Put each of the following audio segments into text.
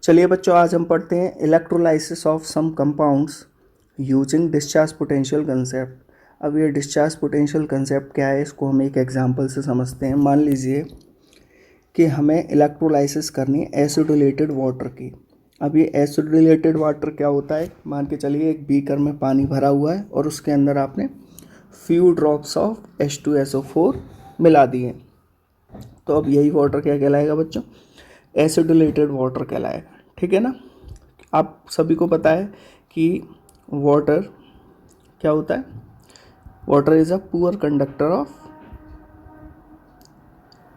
चलिए बच्चों, आज हम पढ़ते हैं electrolysis of some compounds using discharge potential concept. अब ये डिस्चार्ज पोटेंशियल कंसेप्ट क्या है, इसको हम एक एग्जांपल से समझते हैं। मान लीजिए कि हमें इलेक्ट्रोलाइसिस करनी है एसिडोलेटेड वाटर की। अब ये एसिडोलेटेड वाटर क्या होता है, मान के चलिए एक बीकर में पानी भरा हुआ है और उसके अंदर आपने फ्यू ड्रॉप्स ऑफ H2SO4 मिला दिए। तो अब यही वाटर क्या कहलाएगा बच्चों, एसिडोलेटेड वाटर कहलाएगा। ठीक है ना। आप सभी को पता है कि वाटर क्या होता है, water is a poor conductor of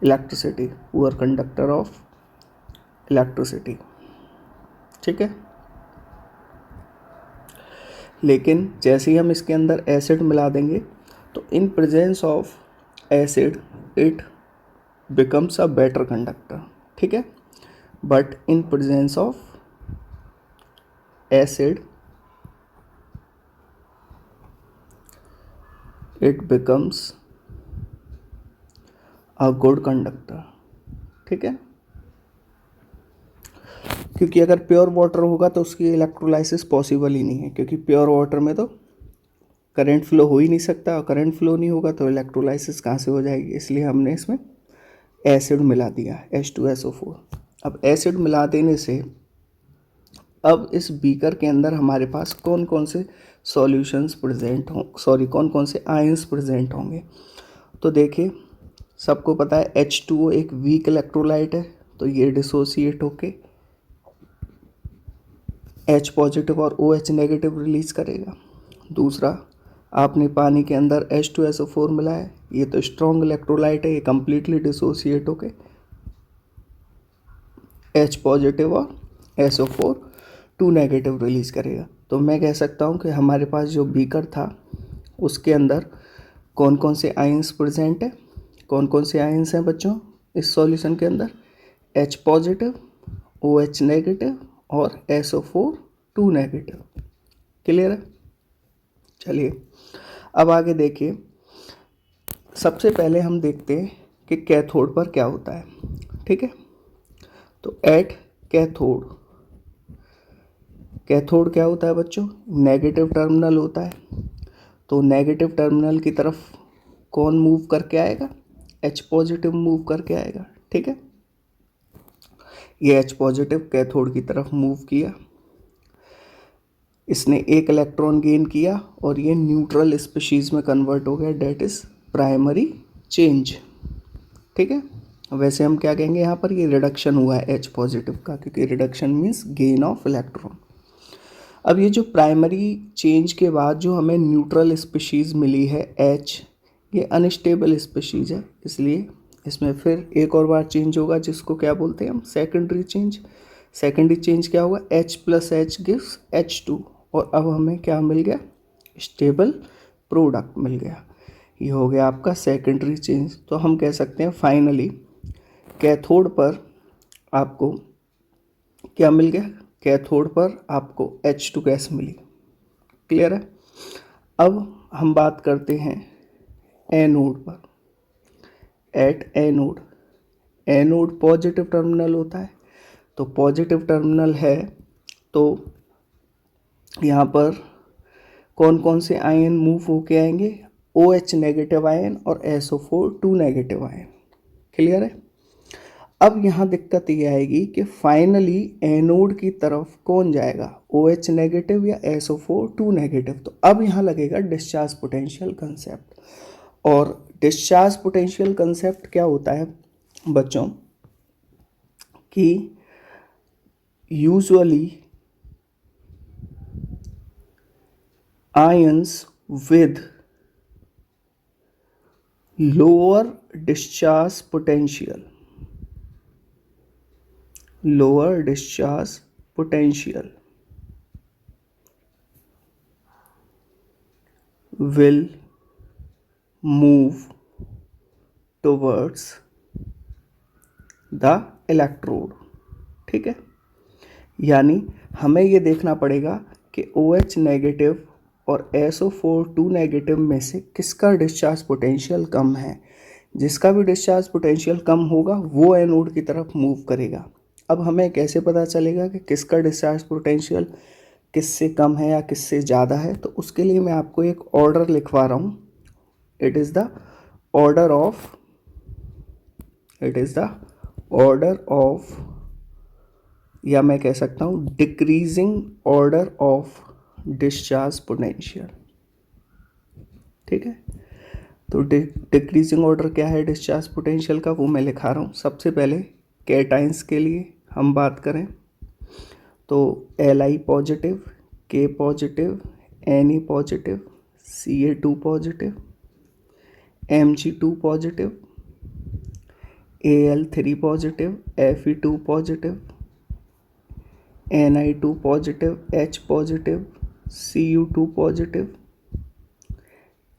electricity, poor conductor of electricity. ठीक है। लेकिन जैसे ही हम इसके अंदर एसिड मिला देंगे तो in presence of acid it becomes a better conductor. ठीक है। But in presence of acid it becomes a good conductor। ठीक है। क्योंकि अगर प्योर वाटर होगा तो उसकी इलेक्ट्रोलाइसिस पॉसिबल ही नहीं है, क्योंकि प्योर वाटर में तो करंट फ्लो हो ही नहीं सकता, और करंट फ्लो नहीं होगा तो इलेक्ट्रोलाइसिस कहाँ से हो जाएगी। इसलिए हमने इसमें एसिड मिला दिया H2SO4। अब एसिड मिला देने से अब इस बीकर के अंदर हमारे पास कौन कौन से सॉल्यूशंस प्रेजेंट कौन कौन से आयंस प्रेजेंट होंगे। तो देखिए, सबको पता है H2O एक वीक इलेक्ट्रोलाइट है, तो ये डिसोसिएट होके H पॉजिटिव और OH नेगेटिव रिलीज करेगा। दूसरा, आपने पानी के अंदर H2SO4 मिलाया, ये तो स्ट्रॉन्ग इलेक्ट्रोलाइट है, ये कम्प्लीटली डिसोसिएट होके H पॉजिटिव और SO4 2 नेगेटिव रिलीज करेगा। तो मैं कह सकता हूँ कि हमारे पास जो बीकर था उसके अंदर कौन कौन से आयंस प्रेजेंट है। कौन कौन से आयंस हैं बच्चों इस सॉल्यूशन के अंदर, H पॉजिटिव, OH नेगेटिव और SO4 2 नेगेटिव। क्लियर है। चलिए अब आगे देखिए, सबसे पहले हम देखते हैं कि कैथोड पर क्या होता है। ठीक है। तो एट कैथोड, कैथोड क्या होता है बच्चों, नेगेटिव टर्मिनल होता है। तो नेगेटिव टर्मिनल की तरफ कौन मूव करके आएगा, H पॉजिटिव मूव करके आएगा। ठीक है। ये H पॉजिटिव कैथोड की तरफ मूव किया, इसने एक इलेक्ट्रॉन गेन किया और ये न्यूट्रल स्पीशीज में कन्वर्ट हो गया, डेट इज प्राइमरी चेंज। ठीक है। वैसे हम क्या कहेंगे, यहाँ पर ये रिडक्शन हुआ है H पॉजिटिव का, क्योंकि reduction means gain of electron. अब ये जो प्राइमरी चेंज के बाद जो हमें न्यूट्रल स्पीशीज़ मिली है H, ये अनस्टेबल स्पीशीज़ है, इसलिए इसमें फिर एक और बार चेंज होगा, जिसको क्या बोलते हैं हम, सेकेंडरी चेंज। सेकेंडरी चेंज क्या होगा, H plus H gives H2, और अब हमें क्या मिल गया, स्टेबल प्रोडक्ट मिल गया। ये हो गया आपका सेकेंडरी चेंज। तो हम कह सकते हैं फाइनली कैथोड पर आपको क्या मिल गया, कैथोड पर आपको H2 गैस मिली। क्लियर है। अब हम बात करते हैं एनोड पर। At anode, anode positive terminal होता है, तो पॉजिटिव टर्मिनल है तो यहाँ पर कौन कौन से आयन मूव होके आएंगे, OH नेगेटिव आयन और SO4 2 नेगेटिव आयन। क्लियर है। अब यहाँ दिक्कत ये आएगी कि फाइनली एनोड की तरफ कौन जाएगा, OH नेगेटिव या SO4 2 नेगेटिव। तो अब यहाँ लगेगा डिस्चार्ज पोटेंशियल कंसेप्ट। और डिस्चार्ज पोटेंशियल कंसेप्ट क्या होता है बच्चों, कि usually ions with lower discharge potential will move towards the electrode। ठीक है। यानी हमें ये देखना पड़ेगा कि OH नेगेटिव और SO4 2 नेगेटिव में से किसका डिस्चार्ज पोटेंशियल कम है। जिसका भी डिस्चार्ज पोटेंशियल कम होगा वो एनोड की तरफ मूव करेगा। अब हमें कैसे पता चलेगा कि किसका डिस्चार्ज पोटेंशियल किससे कम है या किससे ज़्यादा है? तो उसके लिए मैं आपको एक ऑर्डर लिखवा रहा हूँ. It is the order of या मैं कह सकता हूँ decreasing order of discharge potential. ठीक है, तो डिक्रीजिंग ऑर्डर क्या है डिस्चार्ज पोटेंशियल का, वो मैं लिखा रहा हूँ. सबसे पहले कैटाइंस के लिए हम बात करें तो Li positive, K positive, Ne positive, Ca2 positive, Mg2 positive, Al3 positive, Fe2 positive, Ni2 positive, H positive, Cu2 positive,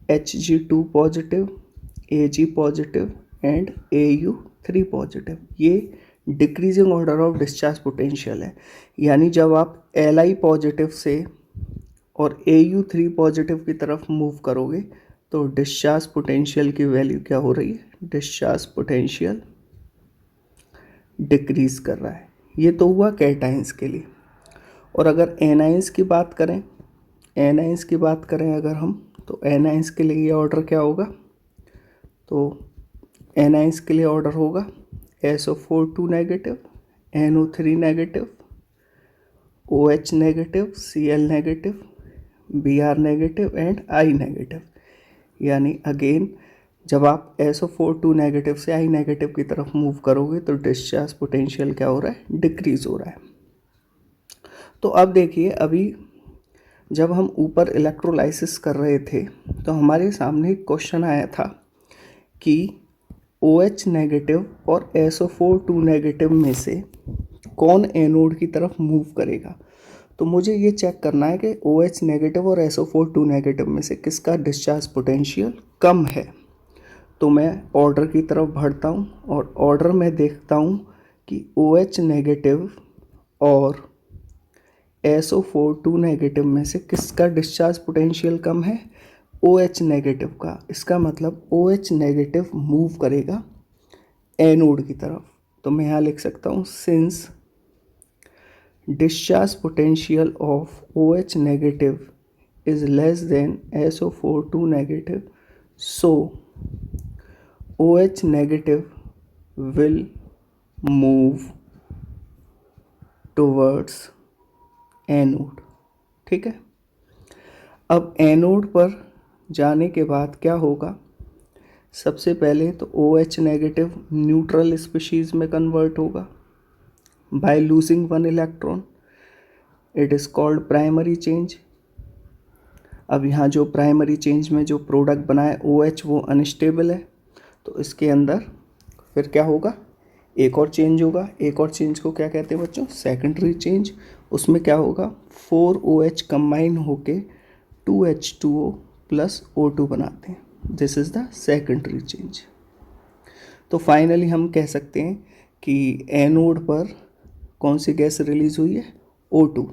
Hg2 positive, Ag positive and Au3 positive. ये decreasing order of discharge potential है. यानी जब आप Li positive से और Au3 positive की तरफ move करोगे तो डिस्चार्ज पोटेंशियल की वैल्यू क्या हो रही है, डिस्चार्ज पोटेंशियल डिक्रीज कर रहा है. ये तो हुआ कैटाइंस के लिए. और अगर एनाइंस की बात करें, अगर हम, तो एनाइंस के लिए ये ऑर्डर क्या होगा, तो एनाइंस के लिए ऑर्डर होगा SO4 2 negative, NO3 negative, OH negative, Cl negative, Br negative and I negative. यानी अगेन जब आप SO4 2 नेगेटिव से I नेगेटिव की तरफ मूव करोगे तो डिस्चार्ज पोटेंशियल क्या हो रहा है, डिक्रीज हो रहा है. तो अब देखिए, अभी जब हम ऊपर इलेक्ट्रोलाइसिस कर रहे थे तो हमारे सामने एक क्वेश्चन आया था कि OH नेगेटिव और SO4 2 नेगेटिव में से कौन एनोड की तरफ मूव करेगा. तो मुझे ये चेक करना है कि OH नेगेटिव और SO4 2 नेगेटिव में से किसका डिस्चार्ज पोटेंशियल कम है. तो मैं ऑर्डर की तरफ बढ़ता हूँ और ऑर्डर में देखता हूँ कि OH नेगेटिव और SO4 2 नेगेटिव में से किसका डिस्चार्ज पोटेंशियल कम है, OH नेगेटिव का. इसका मतलब OH नेगेटिव मूव करेगा एनोड की तरफ. तो मैं यहाँ लिख सकता हूँ since discharge potential of OH negative is less than SO4 2 negative, so OH negative will move towards anode. ठीक है, अब एनोड पर जाने के बाद क्या होगा, सबसे पहले तो OH नेगेटिव न्यूट्रल स्पीशीज़ में कन्वर्ट होगा by losing 1 electron. It is called primary change. अब यहाँ जो प्राइमरी चेंज में जो प्रोडक्ट बना है OH वो अनस्टेबल है, तो इसके अंदर फिर क्या होगा, एक और चेंज होगा. एक और चेंज को क्या कहते हैं बच्चों, सेकेंडरी चेंज. उसमें क्या होगा, 4OH कंबाइन होके 2H2O प्लस O2 बनाते हैं. This is the secondary change. तो फाइनली हम कह सकते हैं कि एनोड पर कौन सी गैस रिलीज़ हुई है, O2.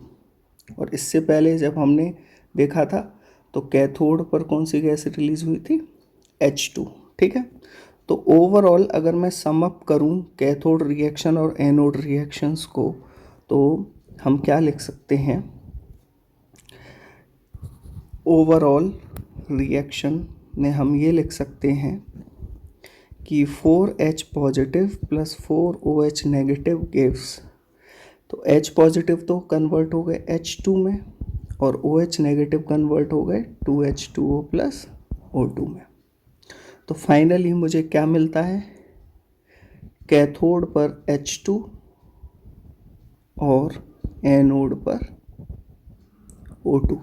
और इससे पहले जब हमने देखा था तो कैथोड पर कौन सी गैस रिलीज़ हुई थी, H2. ठीक है, तो ओवरऑल अगर मैं सम अप करूं कैथोड रिएक्शन और एनोड रिएक्शंस को, तो हम क्या लिख सकते हैं, ओवरऑल रिएक्शन में हम ये लिख सकते हैं कि 4H positive plus 4OH negative gives, तो H पॉजिटिव तो कन्वर्ट हो गए H2 में और OH नेगेटिव कन्वर्ट हो गए 2H2O प्लस O2 में. तो फाइनली मुझे क्या मिलता है, कैथोड पर H2 और एनोड पर O2.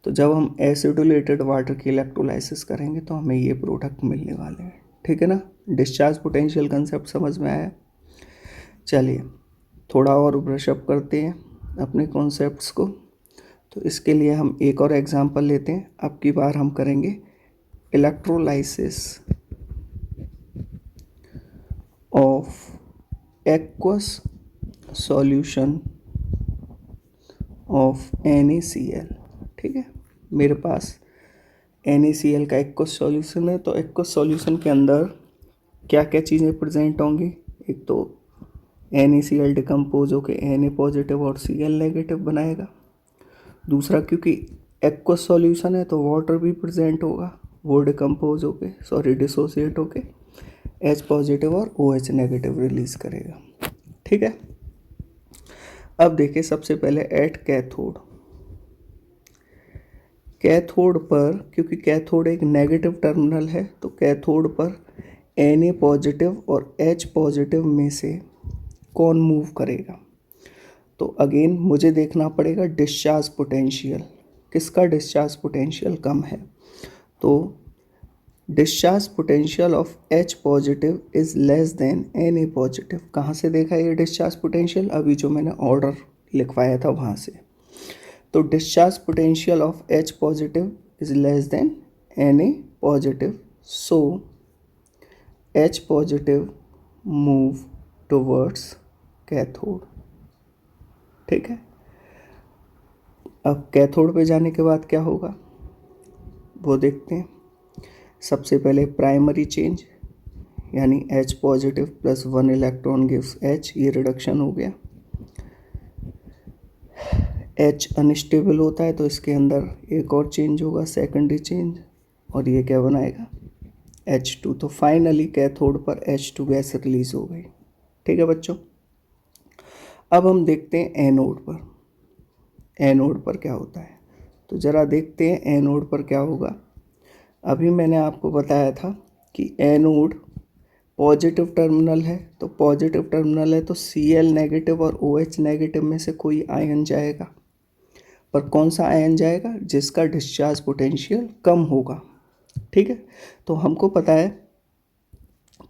तो जब हम एसिडोलेटेड वाटर की इलेक्ट्रोलाइसिस करेंगे तो हमें ये प्रोडक्ट मिलने वाले हैं. ठीक है ना, डिस्चार्ज पोटेंशियल कंसेप्ट समझ में आया. चलिए थोड़ा और ब्रशअप करते हैं अपने कॉन्सेप्ट्स को. तो इसके लिए हम एक और एग्जांपल लेते हैं. अब की बार हम करेंगे electrolysis of aqueous solution of NaCl. ठीक है, मेरे पास NaCl का एक्वस सॉल्यूशन है. तो एक्वस सॉल्यूशन के अंदर क्या क्या चीज़ें प्रेजेंट होंगी, एक तो NaCl डिकम्पोज होके Na पॉजिटिव और Cl नेगेटिव बनाएगा। दूसरा, क्योंकि एक्वस सॉल्यूशन है तो वाटर भी प्रेजेंट होगा, वो डिसोसिएट होके H पॉजिटिव और OH नेगेटिव रिलीज करेगा। ठीक है, अब देखिए सबसे पहले एट कैथोड। कैथोड पर, क्योंकि कैथोड एक नेगेटिव टर्मिनल है, तो कैथोड पर Na पॉजिटिव और H पॉजिटिव में से कौन मूव करेगा। तो अगेन मुझे देखना पड़ेगा डिस्चार्ज पोटेंशियल, किसका डिस्चार्ज पोटेंशियल कम है। तो discharge potential of H positive is less than Na positive. कहाँ से देखा ये डिस्चार्ज पोटेंशियल, अभी जो मैंने ऑर्डर लिखवाया था वहाँ से। तो discharge potential of H positive is less than Na positive, so H positive move towards cathode. ठीक है, अब कैथोड पे जाने के बाद क्या होगा वो देखते हैं। सबसे पहले प्राइमरी चेंज, यानी H positive plus 1 electron gives H, ये रिडक्शन हो गया। H अनस्टेबल होता है तो इसके अंदर एक और चेंज होगा, सेकेंडरी चेंज, और ये क्या बनाएगा H2। तो फाइनली कैथोड पर H2 गैस रिलीज हो गई। ठीक है बच्चों, अब हम देखते हैं एनोड पर। एनोड पर क्या होता है, तो ज़रा देखते हैं एनोड पर क्या होगा। अभी मैंने आपको बताया था कि एनोड पॉजिटिव टर्मिनल है, तो पॉजिटिव टर्मिनल है तो Cl नेगेटिव और OH नेगेटिव में से कोई आयन जाएगा, पर कौन सा आयन जाएगा, जिसका डिस्चार्ज पोटेंशियल कम होगा। ठीक है, तो हमको पता है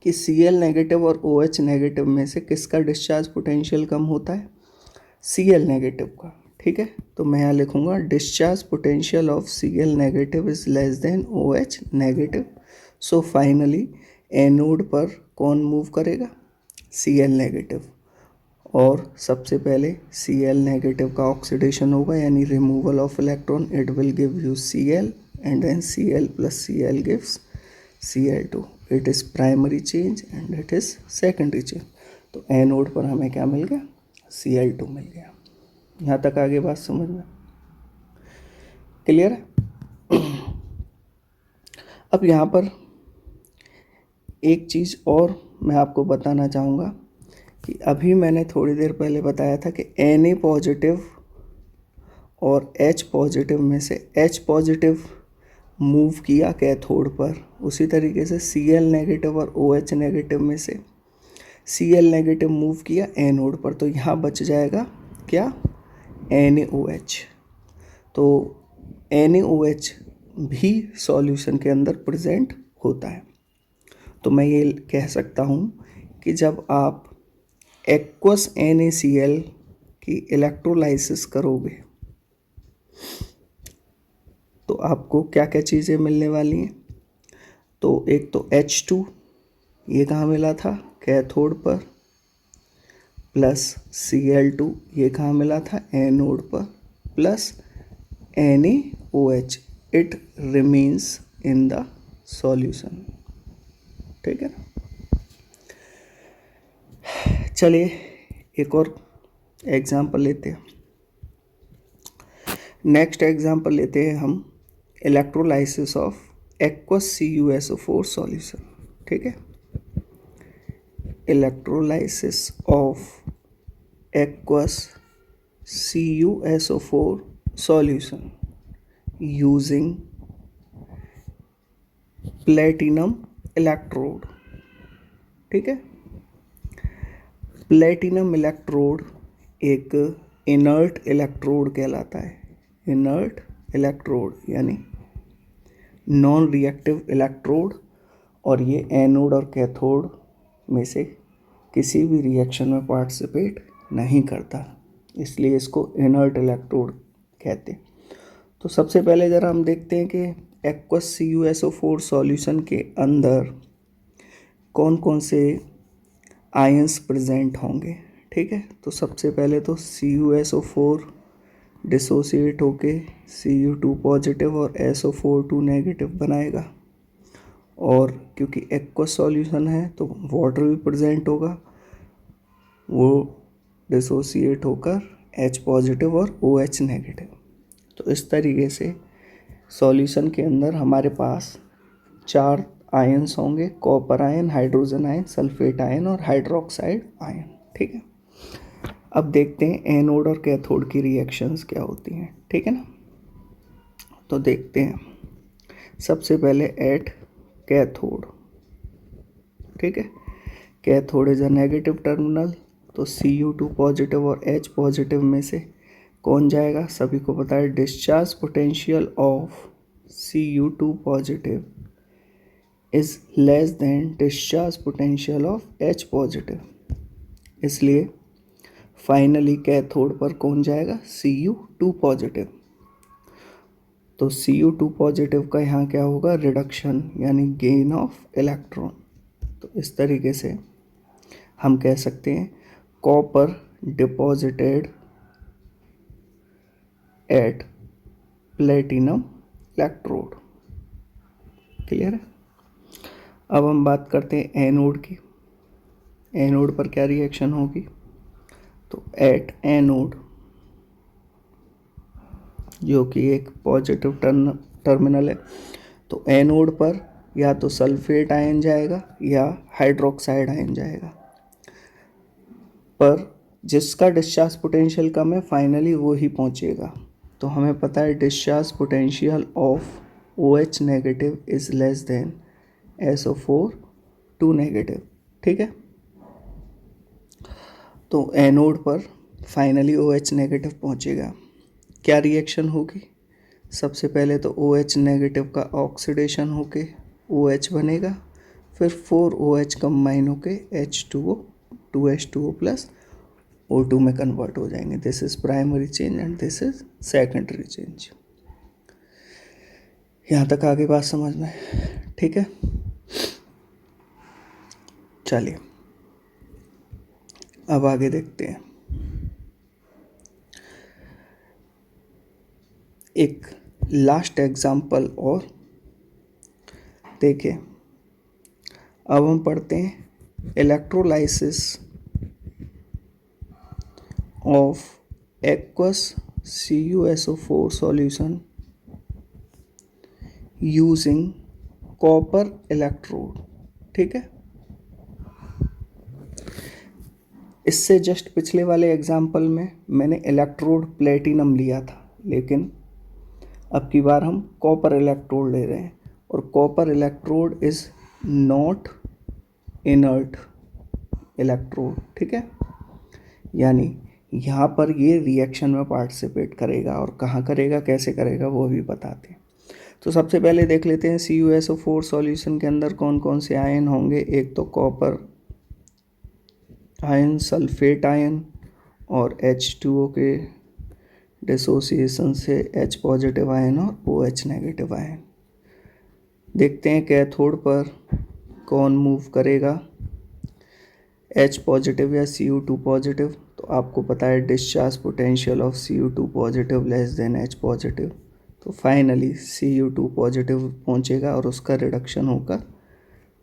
कि Cl नेगेटिव और OH नेगेटिव में से किसका डिस्चार्ज पोटेंशियल कम होता है, Cl नेगेटिव का। ठीक है, तो मैं यहाँ लिखूँगा discharge potential of Cl negative is less than OH negative, so finally anode पर कौन मूव करेगा, Cl नेगेटिव, और सबसे पहले Cl नेगेटिव का ऑक्सीडेशन होगा, यानी removal of electron, it will give you Cl and then Cl plus Cl gives Cl2। It is primary change and it is secondary change. तो एनोड पर हमें क्या मिल गया, Cl2 मिल गया। यहाँ तक आगे बात समझ में क्लियर है। अब यहाँ पर एक चीज़ और मैं आपको बताना चाहूँगा कि अभी मैंने थोड़ी देर पहले बताया था कि Na पॉजिटिव और H पॉजिटिव में से H पॉजिटिव मूव किया कैथोड पर, उसी तरीके से Cl नेगेटिव और OH नेगेटिव में से Cl नेगेटिव मूव किया एनोड पर। तो यहाँ बच जाएगा क्या, NaOH। तो NaOH भी सॉल्यूशन के अंदर प्रेजेंट होता है। तो मैं ये कह सकता हूँ कि जब आप एक्वस NaCl की इलेक्ट्रोलाइसिस करोगे तो आपको क्या क्या चीज़ें मिलने वाली हैं। तो एक तो H2, ये कहाँ मिला था, कैथोड पर, प्लस Cl2, ये कहाँ मिला था, एनोड पर, plus NaOH, it remains in the solution. ठीक है ना, चलिए एक और एग्जाम्पल लेते हैं। नेक्स्ट एग्जाम्पल लेते हैं हम electrolysis of aqueous CuSO4 solution. ठीक है, electrolysis of aqueous CuSO4 solution using platinum electrode. ठीक है, प्लेटिनम इलेक्ट्रोड एक इनर्ट इलेक्ट्रोड कहलाता है। इनर्ट इलेक्ट्रोड यानी नॉन रिएक्टिव इलेक्ट्रोड, और ये एनोड और कैथोड में से किसी भी रिएक्शन में पार्टिसिपेट नहीं करता, इसलिए इसको इनर्ट इलेक्ट्रोड कहते हैं। तो सबसे पहले ज़रा हम देखते हैं कि एक्वस CuSO4 सॉल्यूशन के अंदर कौन कौन से आयंस प्रेजेंट होंगे। ठीक है, तो सबसे पहले तो CuSO4 डिसोसिएट होके Cu2 पॉजिटिव और SO4 नेगेटिव बनाएगा, और क्योंकि एक्वस सॉल्यूशन है तो वाटर भी प्रेजेंट होगा, वो डिसोसिएट होकर H पॉजिटिव और OH नेगेटिव। तो इस तरीके से सॉल्यूशन के अंदर हमारे पास 4 आयन्स होंगे, copper ion, hydrogen ion, sulphate ion और हाइड्रोक्साइड आयन। ठीक है, अब देखते हैं एनोड और कैथोड की रिएक्शंस क्या होती हैं। ठीक है ना, तो देखते हैं। सबसे पहले एट कैथोड। ठीक है, cathode is a negative terminal, तो Cu2 पॉजिटिव और H पॉजिटिव में से कौन जाएगा? सभी को पता है discharge potential of Cu2 positive is less than discharge potential of H positive, इसलिए फाइनली कैथोड पर कौन जाएगा? Cu2 positive. तो Cu2 पॉजिटिव का यहाँ क्या होगा? रिडक्शन यानी गेन ऑफ इलेक्ट्रॉन। तो इस तरीके से हम कह सकते हैं copper deposited at platinum electrode. Clear है? अब हम बात करते हैं एनोड की। एनोड पर क्या रिएक्शन होगी? तो एट एनोड, जो कि एक पॉजिटिव टर्मिनल है, तो एनोड पर या तो सल्फेट आयन जाएगा या हाइड्रोक्साइड आयन जाएगा, पर जिसका डिस्चार्ज पोटेंशियल कम है फाइनली वो ही पहुंचेगा। तो हमें पता है discharge potential of OH negative is less than SO4 2 negative. ठीक है, तो एनोड पर फाइनली OH नेगेटिव पहुंचेगा। क्या रिएक्शन होगी? सबसे पहले तो OH नेगेटिव का ऑक्सीडेशन होके OH बनेगा, फिर 4OH कंबाइन होके H2O 2H2O प्लस O2 में कन्वर्ट हो जाएंगे। This is primary change and this is secondary change. यहाँ तक आगे बात समझ में? ठीक है, चलिए अब आगे देखते हैं। एक लास्ट एग्जाम्पल और देखिए। अब हम पढ़ते हैं electrolysis of aqueous CuSO4 solution using copper electrode. ठीक है, इससे जस्ट पिछले वाले एग्जाम्पल में मैंने इलेक्ट्रोड प्लेटिनम लिया था, लेकिन अब की बार हम कॉपर इलेक्ट्रोड ले रहे हैं, और copper electrode is not inert electrode. ठीक है, यानी यहाँ पर ये रिएक्शन में पार्टिसिपेट करेगा, और कहाँ करेगा, कैसे करेगा, वो भी बताते हैं। तो सबसे पहले देख लेते हैं CuSO4 सॉल्यूशन के अंदर कौन कौन से आयन होंगे। एक तो कॉपर आयन, सल्फेट आयन, और H2O के डिसोसिएशन से H पॉजिटिव आयन और OH नेगेटिव आयन। देखते हैं कैथोड पर कौन मूव करेगा, H पॉजिटिव या Cu2 पॉजिटिव। तो आपको पता है discharge potential of Cu2 positive less than H positive, तो फाइनली Cu2 पॉजिटिव पहुंचेगा और उसका रिडक्शन होकर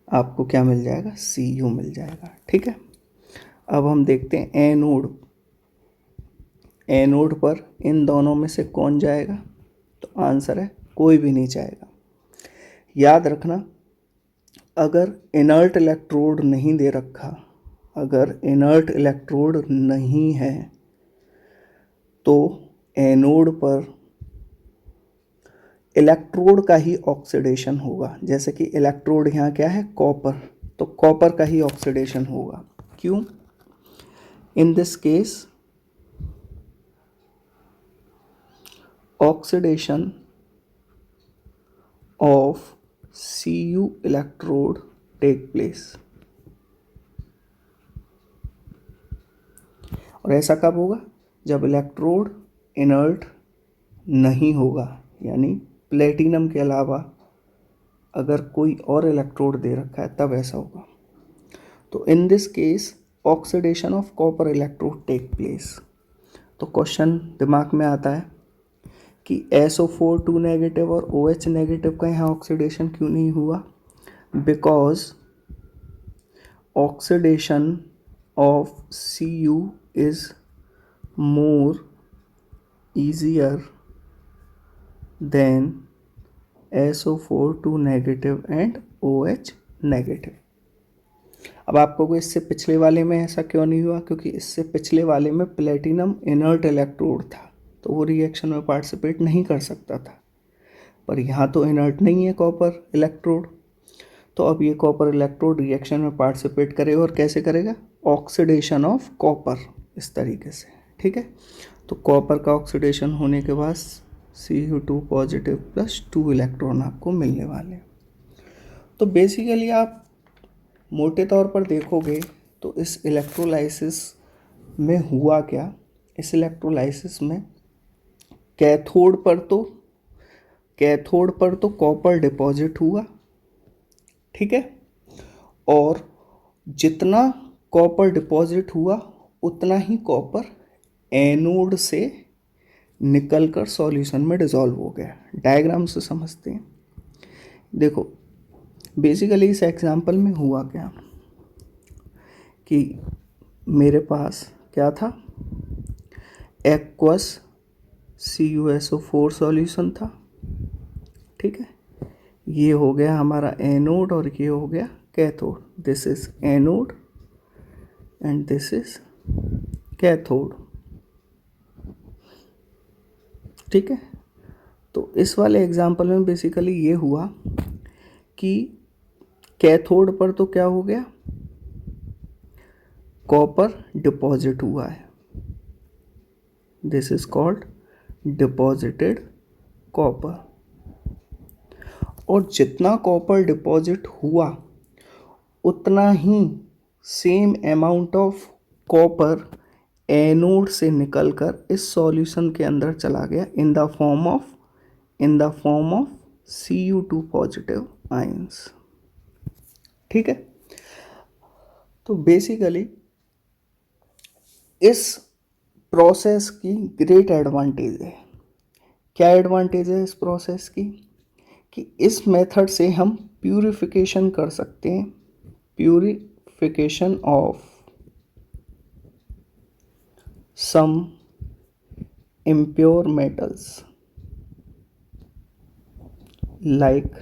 आपको क्या मिल जाएगा? Cu मिल जाएगा। ठीक है, अब हम देखते हैं एनोड। एनोड पर इन दोनों में से कौन जाएगा? तो आंसर है कोई भी नहीं जाएगा। याद रखना, अगर इनर्ट इलेक्ट्रोड नहीं दे रखा, अगर इनर्ट इलेक्ट्रोड नहीं है, तो एनोड पर इलेक्ट्रोड का ही ऑक्सीडेशन होगा। जैसे कि इलेक्ट्रोड यहाँ क्या है? कॉपर, तो कॉपर का ही ऑक्सीडेशन होगा। क्यों? इन this case oxidation of Cu electrode take place। और ऐसा कब होगा? जब इलेक्ट्रोड इनर्ट नहीं होगा, यानी प्लेटिनम के अलावा अगर कोई और इलेक्ट्रोड दे रखा है तब ऐसा होगा। तो in this case oxidation of copper electrode take place. तो क्वेश्चन दिमाग में आता है कि SO4 2 नेगेटिव और OH नेगेटिव का यहाँ ऑक्सीडेशन क्यों नहीं हुआ? Because oxidation of Cu is more easier than SO4 negative and OH negative। अब आपको को इससे पिछले वाले में ऐसा क्यों नहीं हुआ, क्योंकि इससे पिछले वाले में प्लेटिनम इनर्ट इलेक्ट्रोड था तो वो रिएक्शन में पार्टिसिपेट नहीं कर सकता था, पर यहाँ तो इनर्ट नहीं है कॉपर इलेक्ट्रोड, तो अब ये कॉपर इलेक्ट्रोड रिएक्शन में पार्टिसिपेट करेगा और कैसे करेगा, ऑक्सीडेशन ऑफ कॉपर, इस तरीके से। ठीक है, तो कॉपर का ऑक्सीडेशन होने के बाद Cu2 पॉजिटिव प्लस 2 इलेक्ट्रॉन आपको मिलने वाले हैं। तो बेसिकली आप मोटे तौर पर देखोगे तो इस इलेक्ट्रोलाइसिस में हुआ क्या, इस इलेक्ट्रोलाइसिस में कैथोड पर तो कॉपर डिपॉजिट हुआ, ठीक है, और जितना कॉपर डिपॉजिट हुआ उतना ही कॉपर एनोड से निकलकर सॉल्यूशन में डिसॉल्व हो गया। डायग्राम से समझते हैं। देखो बेसिकली इस एग्जांपल में हुआ क्या कि मेरे पास क्या था, एक्वस CuSO4 सॉल्यूशन था, ठीक है, ये हो गया हमारा एनोड और ये हो गया cathode. This is anode and this is cathode, ठीक है। तो इस वाले एग्जांपल में बेसिकली ये हुआ कि कैथोड पर तो क्या हो गया, कॉपर डिपॉजिट हुआ है, this is called deposited copper, और जितना कॉपर डिपॉजिट हुआ उतना ही same amount of copper anode से निकलकर इस सॉल्यूशन के अंदर चला गया in the form of Cu2 positive ions, ठीक है। तो बेसिकली इस प्रोसेस की ग्रेट एडवांटेज है। क्या एडवांटेज है इस प्रोसेस की, कि इस मेथड से हम प्यूरिफिकेशन कर सकते हैं, purification of some impure metals like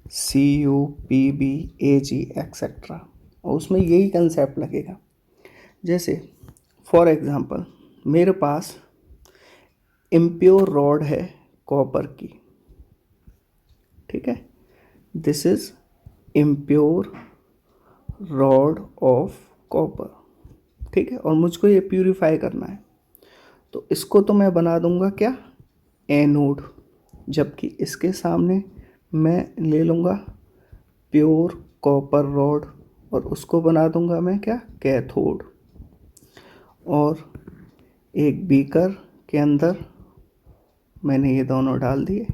Cu, Pb, Ag etcetera, और उसमें यही कंसेप्ट लगेगा। जैसे फॉर एग्जांपल मेरे पास इम्प्योर रॉड है कॉपर की, ठीक है, this is impure rod of copper, ठीक है, और मुझको ये प्यूरिफाई करना है, तो इसको तो मैं बना दूंगा क्या, एनोड, जबकि इसके सामने मैं ले लूँगा प्योर कॉपर रॉड और उसको बना दूंगा मैं क्या, कैथोड, और एक बीकर के अंदर मैंने ये दोनों डाल दिए,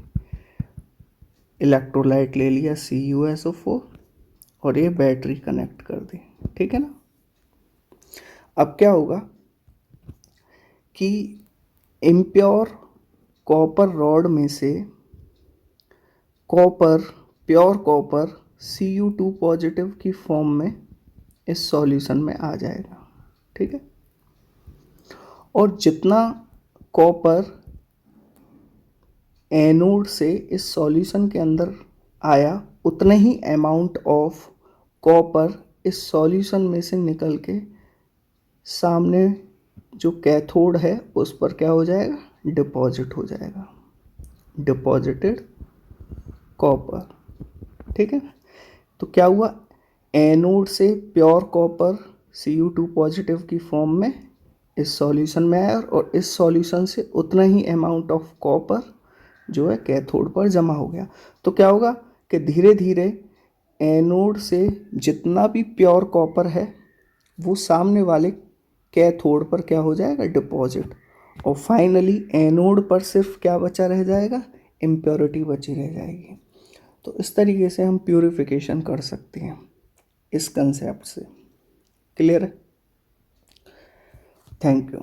इलेक्ट्रोलाइट ले लिया CuSO4 और ये बैटरी कनेक्ट कर दी, ठीक है ना। अब क्या होगा कि इम्प्योर कॉपर रॉड में से प्योर कॉपर Cu2 पॉजिटिव की फॉर्म में इस सॉल्यूशन में आ जाएगा, ठीक है, और जितना कॉपर एनोड से इस सॉल्यूशन के अंदर आया उतना ही अमाउंट ऑफ कॉपर इस सॉल्यूशन में से निकल के सामने जो कैथोड है उस पर क्या हो जाएगा, डिपॉजिट हो जाएगा, डिपॉजिटेड कॉपर, ठीक है। तो क्या हुआ, एनोड से प्योर कॉपर Cu2 पॉजिटिव की फॉर्म में इस सॉल्यूशन में आया और इस सॉल्यूशन से उतना ही अमाउंट ऑफ कॉपर जो है कैथोड पर जमा हो गया। तो क्या होगा कि धीरे धीरे एनोड से जितना भी प्योर कॉपर है वो सामने वाले कैथोड पर क्या हो जाएगा, डिपॉजिट, और फाइनली एनोड पर सिर्फ क्या बचा रह जाएगा, इम्प्योरिटी बची रह जाएगी। तो इस तरीके से हम प्यूरिफिकेशन कर सकते हैं इस कंसेप्ट से। क्लियर है? Thank you.